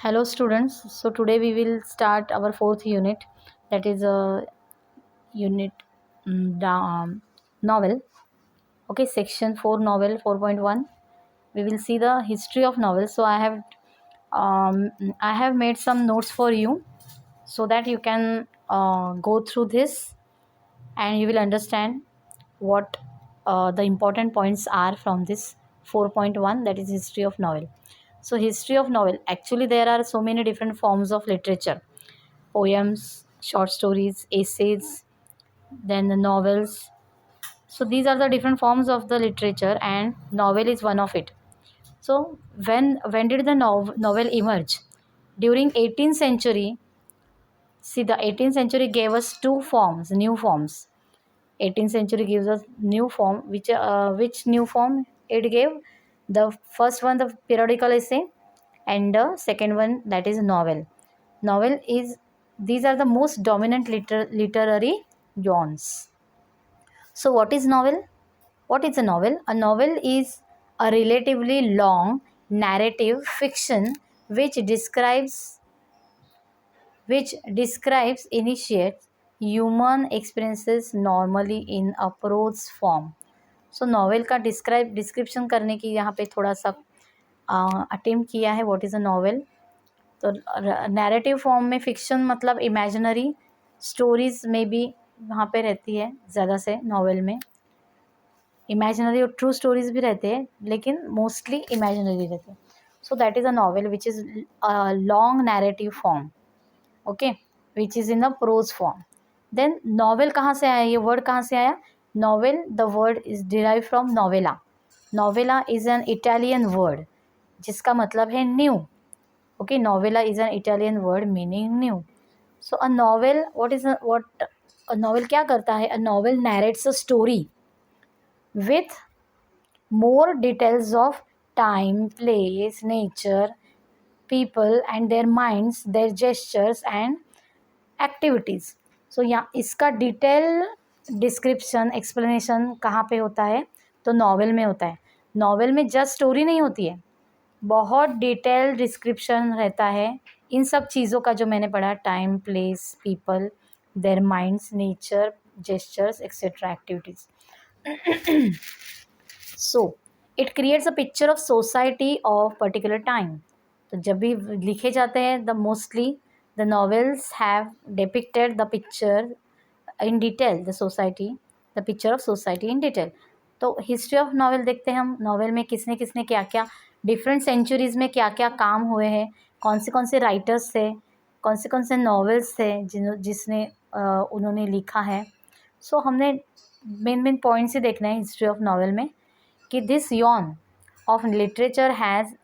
Hello students, so today we will start our fourth unit, that is a unit novel. Okay, section 4 novel 4.1. We will see the history of novels. So um, I have made some notes for you so that you can go through this and you will understand what the important points are from this 4.1, that is history of novel. So history of novel, actually there are so many different forms of literature: poems, short stories, essays, then the novels. So these are the different forms of the literature, and novel is one of it. So when did the novel emerge? During 18th century. See, the 18th century gave us two forms, new forms. 18th century gives us new form. Which new form it gave? The first one, the periodical essay, and the second one, that is novel. Novel is, these are the most dominant literary genres. So what is novel? What is a novel? A novel is a relatively long narrative fiction which initiates human experiences normally in a prose form. So novel का description करने की यहाँ पे थोड़ा सा attempt किया है. What is a novel? तो नैरेटिव फॉर्म में फिक्शन मतलब इमेजिनरी स्टोरीज में भी वहाँ पे रहती है. ज़्यादा से नॉवेल में इमेजिनरी और ट्रू स्टोरीज भी रहते हैं, लेकिन मोस्टली इमेजिनरी रहते हैं. So that is a novel which is long narrative form. Okay, which is in the prose form. Then novel कहाँ से आया? ये वर्ड कहाँ से आया? Novel, the word is derive from novella. Novella is an Italian word जिसका मतलब है new. Okay, novella is an Italian word meaning new. So a novel, what a novel क्या करता है? A novel narrates a story with more details of time, place, nature, people and their minds, their gestures and activities. So यहाँ इसका detail description explanation कहाँ पे होता है? तो नॉवेल में होता है. नॉवेल में जस्ट स्टोरी नहीं होती है, बहुत डिटेल डिस्क्रिप्शन रहता है इन सब चीज़ों का जो मैंने पढ़ा: time, place, people, their minds, nature, gestures etcetera, activities. So it creates a picture of society of particular time. तो जब भी लिखे जाते हैं, the mostly the novels have depicted the picture in detail, the society, the picture of society in detail. तो history of novel देखते हैं हम. नॉवेल में किसने किसने क्या क्या डिफरेंट सेंचुरीज़ में क्या क्या काम हुए हैं, कौन से राइटर्स थे, कौन से नॉवेल्स थे जिसने उन्होंने लिखा है. सो हमने मेन पॉइंट्स ही देखना है हिस्ट्री ऑफ नॉवेल में कि this Yon of literature has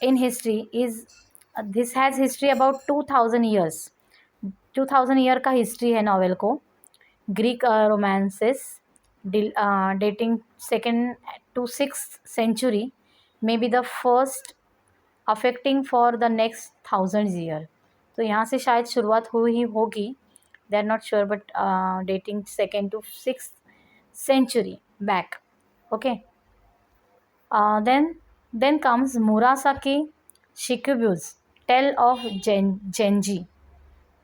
in history is this has history about 2000 years. 2000 year का हिस्ट्री है नॉवेल को. Greek romances dating second to six century may be the first affecting for the next 1000 year. तो यहाँ से शायद शुरुआत हुई होगी. They are not sure, but dating second to six century back. Okay, then comes Murasaki Shikibu's Tale of Genji.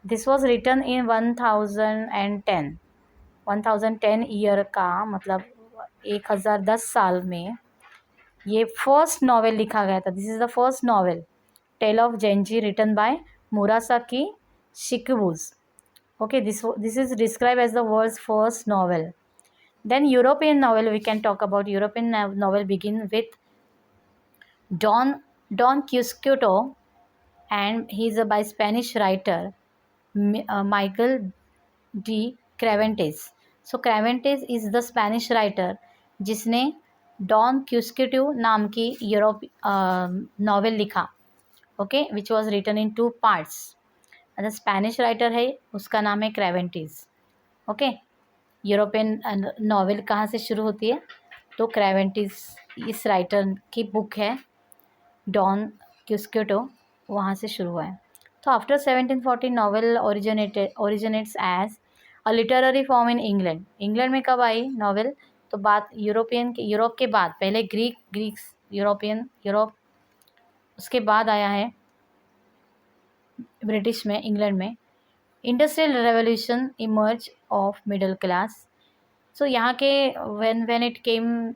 This was written in 1010. 1010 year का मतलब 1010 साल में ये फर्स्ट नॉवेल लिखा गया था. This is the first novel, tale of Genji, written by Murasaki Shikibu. Okay, this is described as the world's first novel. Then European novel, we can talk about European novel begin with Don Quixote, and he is by Spanish writer Michael D. Cervantes. So Cervantes is the Spanish writer जिसने Don Quixote नाम की Europe novel लिखा. Okay, which was written in 2 parts. The Spanish writer है, उसका नाम है क्रेवेंटीज. Okay, European novel कहाँ से शुरू होती है? तो क्रेवेंटीज इस राइटर की बुक है डॉन क्यूस्किटो, वहाँ से शुरू हुआ है. तो after 1740 novel originates as a literary form in England. England में कब आई नॉवेल? तो बात यूरोप के बाद, पहले यूरोप, उसके बाद आया है ब्रिटिश में, इंग्लैंड में, industrial revolution emerge of middle class. So यहाँ के when it came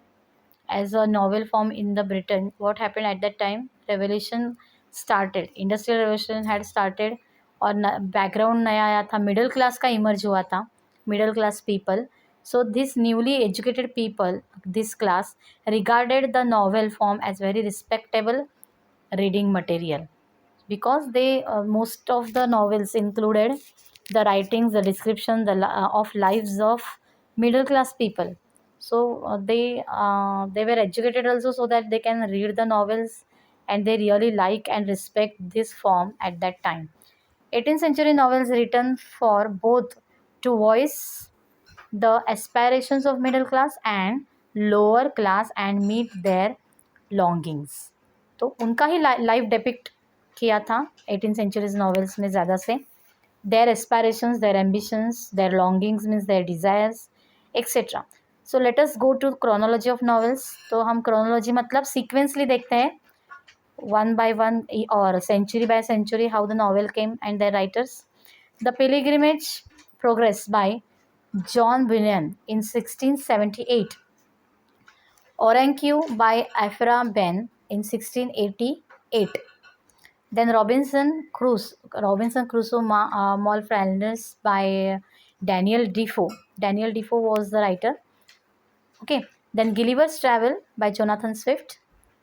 as a novel form in the Britain, what happened at that time? Revolution started, industrial revolution had started, और background नया आया था, middle class का emerge हुआ था, middle class people. So this newly educated people, this class, regarded the novel form as very respectable reading material, because they most of the novels included the writings, the description, of lives of middle class people. So they were educated also, so that they can read the novels, and they really like and respect this form at that time. 18th century novels written for both to voice the aspirations of middle class and lower class and meet their longings. तो उनका ही life depict किया था 18th centuries novels में ज़्यादा से. their aspirations, their ambitions, their longings means their desires, etc. So let us go to chronology of novels. तो हम chronology मतलब sequentially देखते हैं, one by one or century by century, how the novel came and their writers. The Pilgrimage Progress by John Bunyan in 1678. Oranque by Ephra Behn in 1688. Then Robinson Crusoe Moll Flanders by Daniel Defoe. Daniel Defoe was the writer. Okay. Then Gulliver's Travel by Jonathan Swift.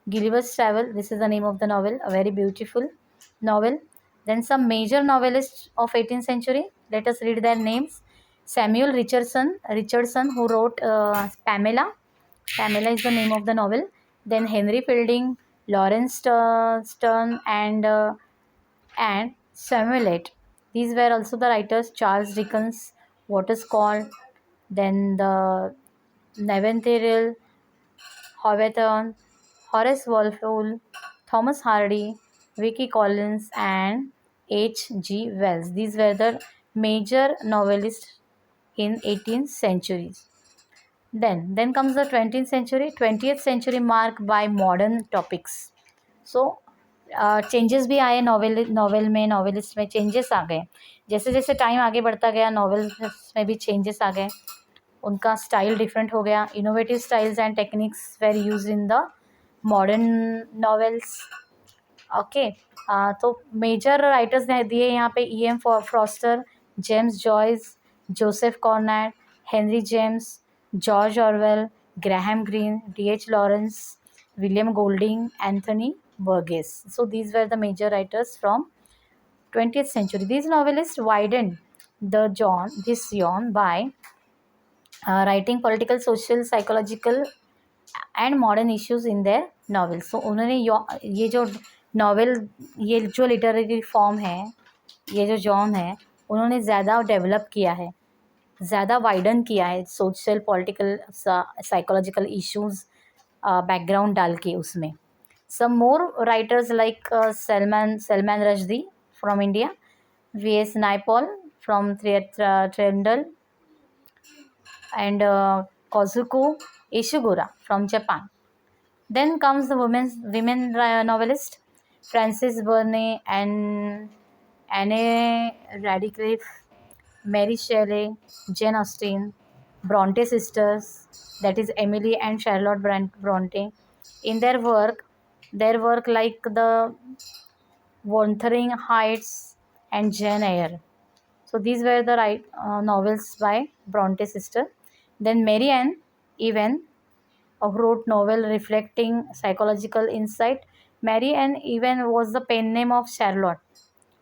Gulliver's Travel, this is the name of the novel, a very beautiful novel. Then some major novelists of 18th century. Let us read their names. Samuel Richardson, who wrote Pamela. Pamela is the name of the novel. Then Henry Fielding, Lawrence Stern, and Samuel. These were also the writers. Charles Dickens, What is Called, then the Nathaniel Hawthorne, Horace Walpole, Thomas Hardy, Vicky Collins, and H.G. Wells. These were the major novelists in 18th century. Then comes the 20th century. 20th century marked by modern topics. So changes भी आए novel में, novelist में changes आ गए. जैसे जैसे time आगे बढ़ता गया, नॉवेल्स में भी चेंजेस आ गए, उनका स्टाइल डिफरेंट हो गया. Innovative styles and techniques were use in the modern novels. Okay. तो मेजर राइटर्स ने दिए यहाँ पे E.M. Forster, James Joyce, Joseph Conrad, Henry James, George Orwell, Graham Greene, D.H. Lawrence, William Golding, Anthony Burgess. So these were the major writers from 20th century. These novelists widened this genre by writing political, social, psychological and modern issues in their novels. So उन्होंने ये जो novel, ये जो literary form है, ये जो John है, उन्होंने ज़्यादा डेवलप किया है, ज़्यादा वाइडन किया है, social, political, psychological issues background डाल के उसमें. Some more writers like Salman Rushdie from India, V.S. Naipaul from Trendle, and Kazuko Ishiguro from Japan. Then comes the women novelist, Frances Burney and Anne Radcliffe, Mary Shelley, Jane Austen, Bronte sisters, that is Emily and Charlotte Bronte. In their work like the Wuthering Heights and Jane Eyre. So these were the novels by Bronte sister. Then Mary Ann Evan wrote novel reflecting psychological insight. Mary Ann Evan was the pen name of Charlotte.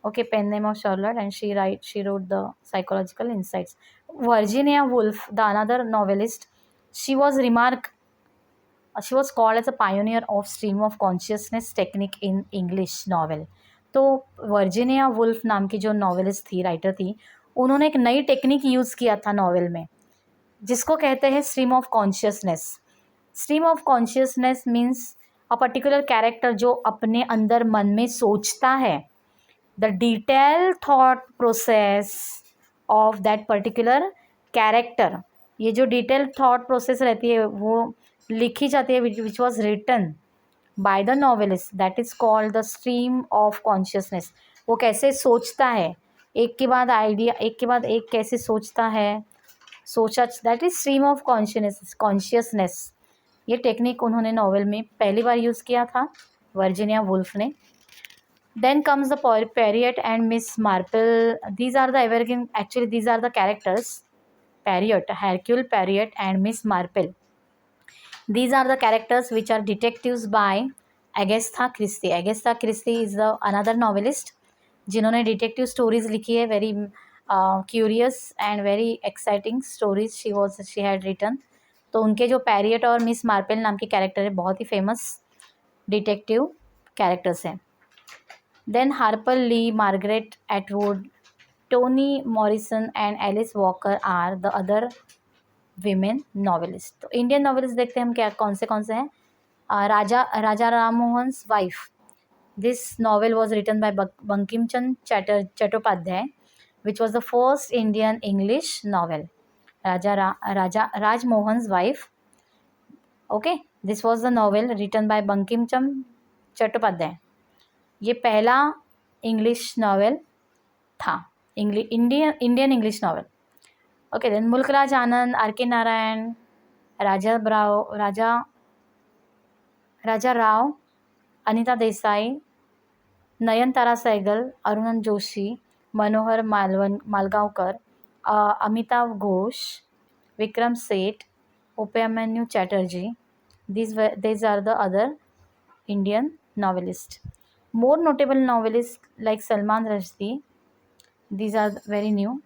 Okay, pen name of Charlotte, and she wrote the psychological insights. Virginia Woolf, the another novelist, she was called as a pioneer of stream of consciousness technique in English novel. तो Virginia Woolf नाम की जो novelist थी, writer थी, उन्होंने एक नई technique use किया था नॉवेल में, जिसको कहते हैं stream of consciousness. Stream of consciousness means a particular character जो अपने अंदर मन में सोचता है, the detail thought process of that particular character. ये जो डिटेल थॉट प्रोसेस रहती है वो लिखी जाती है, which was written by the novelist that is called the stream of consciousness. वो कैसे सोचता है, एक के बाद आइडिया, एक के बाद एक कैसे सोचता है, सोचा, that is stream of consciousness. ये टेक्निक उन्होंने नॉवेल में पहली बार यूज़ किया था, वर्जीनिया वुल्फ ने। Then comes the Poirot and Miss Marple, these are the evergreen, actually these are the characters, Poirot, Hercule Poirot and Miss Marple, these are the characters which are detectives by Agatha Christie. Agatha Christie is the another novelist जिन्होंने detective stories लिखी है, very curious and very exciting stories she had written. तो उनके जो पैरियट और miss मार्पेल नाम के character है, बहुत ही फेमस डिटेक्टिव कैरेक्टर्स हैं। Then Harper Lee, Margaret Atwood, Toni Morrison and Alice Walker are the other women novelist. तो इंडियन नॉवेलिस्ट देखते हैं हम क्या कौन से हैं। Raja Rammohan wife, this novel was written by Bankim Chandra Chattopadhyay, which was the first Indian English novel. Rajmohan wife, okay, this was the novel written by Bankim Chandra Chattopadhyay. ये पहला इंग्लिश नॉवेल था, Indian English novel. Okay, then Mulk Raj Anand, are के नारायण, राजा राव, अनिता देसाई, नयनतारा सहगल, अरुणन जोशी, मनोहर Malgaonkar, Amitabh Ghosh, Vikram Seth, Upamanyu Chatterjee, these are the other Indian novelists. More notable novelists like Salman Rushdie, these are very new,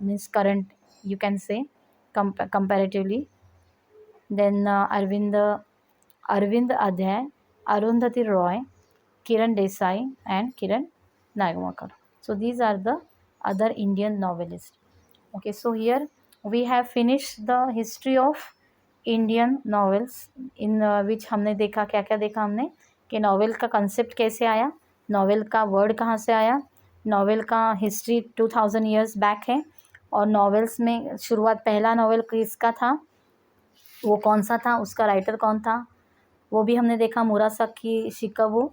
means current, you can say, comparatively. Then Arvind Adhay, Arundhati Roy, Kiran Desai and Kiran Nagmakar. So these are the other Indian novelists. Okay, so here we have finished the history of Indian novels, in which हमने देखा, क्या क्या देखा हमने, कि novel का concept कैसे आया, नॉवेल का वर्ड कहाँ से आया, नॉवेल का हिस्ट्री 2000 ईयर्स बैक है, और नॉवेल्स में शुरुआत, पहला नॉवेल किसका था, वो कौन सा था, उसका राइटर कौन था, वो भी हमने देखा, मुरासाकी शिकागो,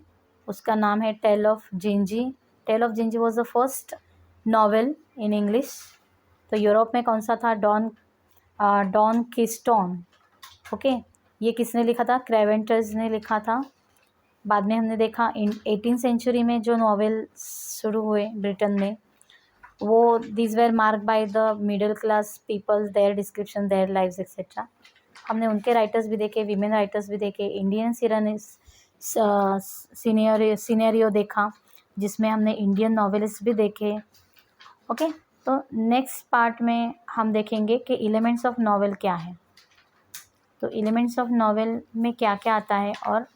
उसका नाम है tale of Genji. Tale of Genji was the first novel in English. तो यूरोप में कौन सा था, डॉन किस्टोन, ओके, ये किसने लिखा था, क्रेवेंटर्स ने लिखा था। बाद में हमने देखा 18th सेंचुरी में जो नॉवेल शुरू हुए ब्रिटेन में, वो this were mark by the middle class peoples, their description, their lives etcetera. हमने उनके राइटर्स भी देखे, वीमेन राइटर्स भी देखे, इंडियन सीनेरियो देखा, जिसमें हमने इंडियन नॉवेलिस्ट भी देखे। ओके, तो नेक्स्ट पार्ट में हम देखेंगे कि एलिमेंट्स ऑफ नॉवेल क्या है। तो एलिमेंट्स ऑफ नॉवेल में क्या क्या आता है, और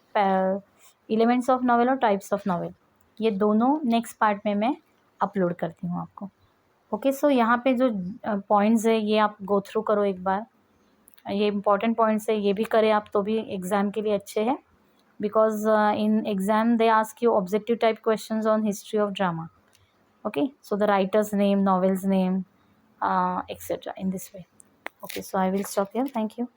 एलिमेंट्स ऑफ नॉवेल और टाइप्स ऑफ नॉवेल, ये दोनों नेक्स्ट पार्ट में मैं अपलोड करती हूँ आपको। ओके, सो यहाँ पे जो पॉइंट्स है ये आप गो थ्रू करो एक बार, ये इंपॉर्टेंट पॉइंट्स है, ये भी करें आप तो भी एग्ज़ाम के लिए अच्छे हैं, because in exam they ask you objective type questions on history of drama. Okay, so the writers name, novels name, etc. in this way. Okay, so I will stop here. Thank you.